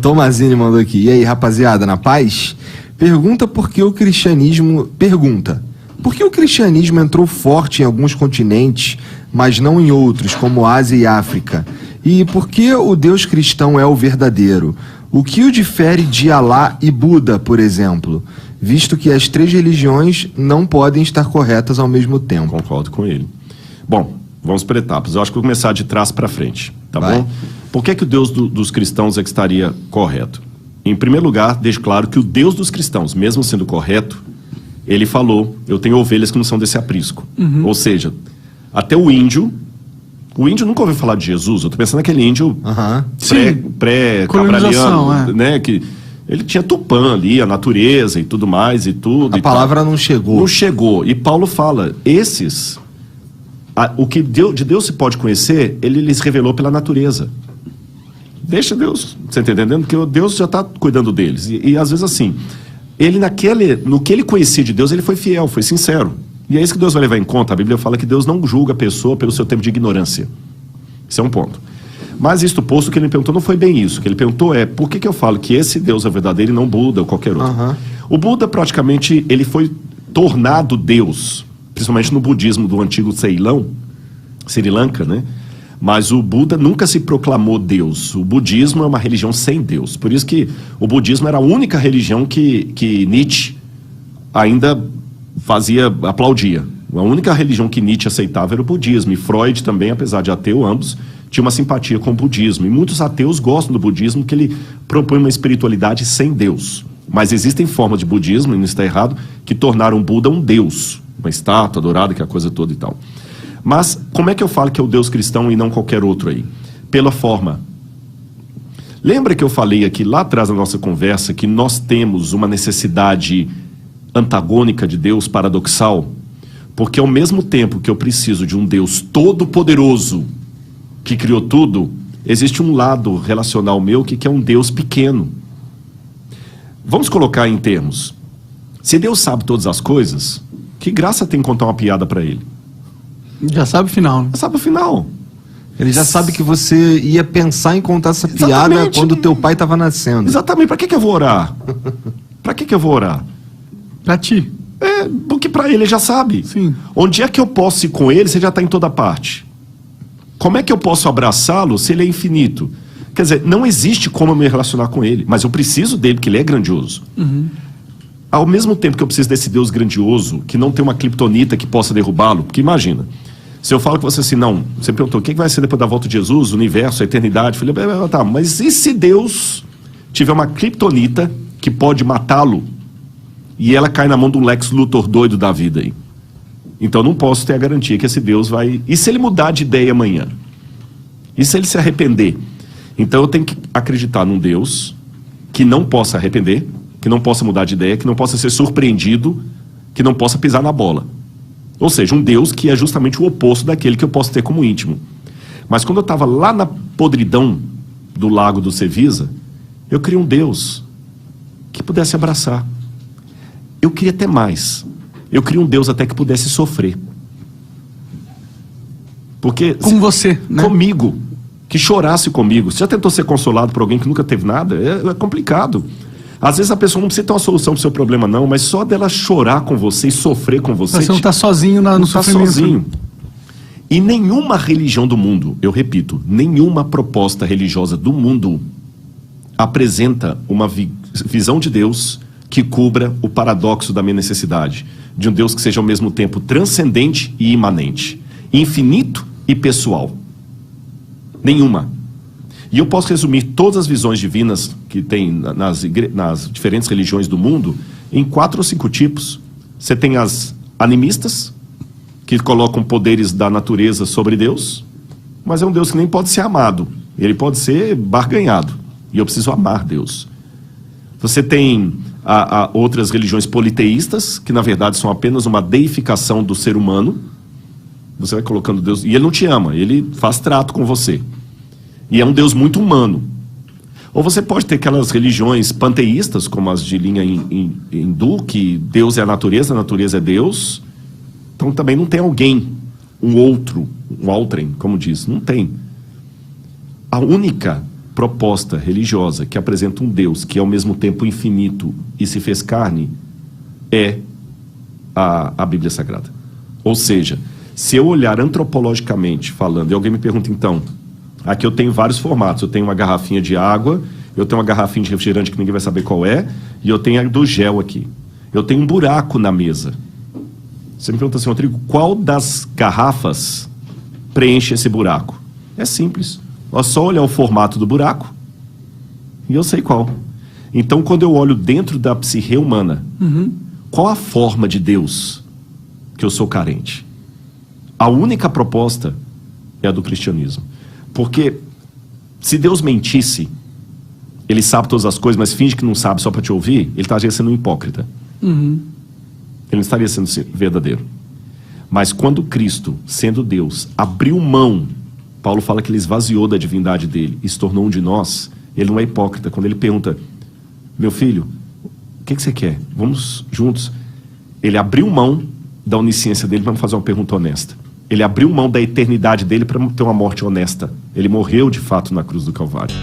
Tomazini mandou aqui. E aí, rapaziada, na paz? Por que o cristianismo entrou forte em alguns continentes, mas não em outros, como Ásia e África? E por que o Deus cristão é o verdadeiro? O que o difere de Alá e Buda, por exemplo? Visto que as três religiões não podem estar corretas ao mesmo tempo. Concordo com ele. Bom, vamos por etapas. Eu acho que vou começar de trás para frente, tá bom? Por que o Deus dos cristãos é que estaria correto? Em primeiro lugar, deixo claro que o Deus dos cristãos, mesmo sendo correto, ele falou, eu tenho ovelhas que não são desse aprisco. Ou seja, até o índio nunca ouviu falar de Jesus. Eu estou pensando naquele índio pré-cabraliano, né? Que ele tinha Tupã ali, a natureza e tudo mais e tudo. A palavra não chegou. Não chegou. E Paulo fala, o que de Deus se pode conhecer, ele lhes revelou pela natureza. Deixa Deus, você está entendendo? Que Deus já está cuidando deles. E às vezes assim, no que ele conhecia de Deus, ele foi fiel, foi sincero. E é isso que Deus vai levar em conta. A Bíblia fala que Deus não julga a pessoa pelo seu tempo de ignorância. Isso é um ponto. Mas isto posto, o que ele me perguntou não foi bem isso. O que ele perguntou é, por que eu falo que esse Deus é verdadeiro e não Buda ou qualquer outro? O Buda, praticamente, ele foi tornado Deus, principalmente no budismo do antigo Ceilão, Sri Lanka, né? Mas o Buda nunca se proclamou Deus. O budismo é uma religião sem Deus. Por isso que o budismo era a única religião que Nietzsche ainda aplaudia. A única religião que Nietzsche aceitava era o budismo. E Freud também, apesar de ateu, ambos, tinha uma simpatia com o budismo. E muitos ateus gostam do budismo, que ele propõe uma espiritualidade sem Deus. Mas existem formas de budismo, e não está errado, que tornaram Buda um Deus. Uma estátua adorada, que é a coisa toda e tal. Mas como é que eu falo que é o Deus cristão e não qualquer outro aí? Pela forma. Lembra que eu falei aqui lá atrás na nossa conversa que nós temos uma necessidade antagônica de Deus, paradoxal? Porque ao mesmo tempo que eu preciso de um Deus todo-poderoso que criou tudo, existe um lado relacional meu que é um Deus pequeno. Vamos colocar em termos. Se Deus sabe todas as coisas, que graça tem contar uma piada para ele? Já sabe o final, né? Já sabe o final. Ele já sabe que você ia pensar em contar essa piada quando teu pai estava nascendo. Exatamente. Para que eu vou orar? Para que eu vou orar? Para ti. Porque para ele já sabe. Sim. Onde é que eu posso ir com ele se ele já está em toda parte? Como é que eu posso abraçá-lo se ele é infinito? Quer dizer, não existe como eu me relacionar com ele, mas eu preciso dele, porque ele é grandioso. Ao mesmo tempo que eu preciso desse Deus grandioso, que não tem uma criptonita que possa derrubá-lo, porque imagina, se eu falo com você assim, não, você perguntou, o que vai ser depois da volta de Jesus, o universo, a eternidade? Eu falei, tá, mas e se Deus tiver uma criptonita que pode matá-lo e ela cai na mão de um Lex Luthor doido da vida aí? Então eu não posso ter a garantia que esse Deus vai... E se ele mudar de ideia amanhã? E se ele se arrepender? Então eu tenho que acreditar num Deus que não possa arrepender, que não possa mudar de ideia, que não possa ser surpreendido, que não possa pisar na bola. Ou seja, um Deus que é justamente o oposto daquele que eu posso ter como íntimo. Mas quando eu estava lá na podridão do lago do Cevisa, eu queria um Deus que pudesse abraçar. Eu queria até mais. Eu queria um Deus até que pudesse sofrer. Porque... Com você, né? Comigo. Que chorasse comigo. Você já tentou ser consolado por alguém que nunca teve nada? É complicado. Às vezes a pessoa não precisa ter uma solução para o seu problema, não, mas só dela chorar com você e sofrer com você. Você não está sozinho no sofrimento. Sozinho. E nenhuma religião do mundo, eu repito, nenhuma proposta religiosa do mundo apresenta uma visão de Deus que cubra o paradoxo da minha necessidade. De um Deus que seja ao mesmo tempo transcendente e imanente. Infinito e pessoal. Nenhuma. E eu posso resumir todas as visões divinas que tem nas diferentes religiões do mundo em 4 ou 5 tipos. Você tem as animistas, que colocam poderes da natureza sobre Deus, mas é um Deus que nem pode ser amado. Ele pode ser barganhado. E eu preciso amar Deus. Você tem outras religiões politeístas, que na verdade são apenas uma deificação do ser humano. Você vai colocando Deus... E ele não te ama, ele faz trato com você. E é um Deus muito humano. Ou você pode ter aquelas religiões panteístas, como as de linha hindu, que Deus é a natureza é Deus. Então também não tem alguém, um outrem, como diz. Não tem. A única proposta religiosa que apresenta um Deus que é ao mesmo tempo infinito e se fez carne é a Bíblia Sagrada. Ou seja, se eu olhar antropologicamente falando, e alguém me pergunta então, aqui eu tenho vários formatos, eu tenho uma garrafinha de água, eu tenho uma garrafinha de refrigerante que ninguém vai saber qual é, e eu tenho a do gel aqui. Eu tenho um buraco na mesa. Você me pergunta assim, Rodrigo, qual das garrafas preenche esse buraco? É simples. É só olhar o formato do buraco e eu sei qual. Então, quando eu olho dentro da psique humana, qual a forma de Deus que eu sou carente? A única proposta é a do cristianismo. Porque se Deus mentisse, ele sabe todas as coisas, mas finge que não sabe só para te ouvir, ele estaria sendo um hipócrita. Ele não estaria sendo verdadeiro. Mas quando Cristo, sendo Deus, abriu mão, Paulo fala que ele esvaziou da divindade dele e se tornou um de nós, ele não é hipócrita. Quando ele pergunta, meu filho, o que você quer? Vamos juntos. Ele abriu mão da onisciência dele para me fazer uma pergunta honesta. Ele abriu mão da eternidade dele para ter uma morte honesta. Ele morreu de fato na cruz do Calvário.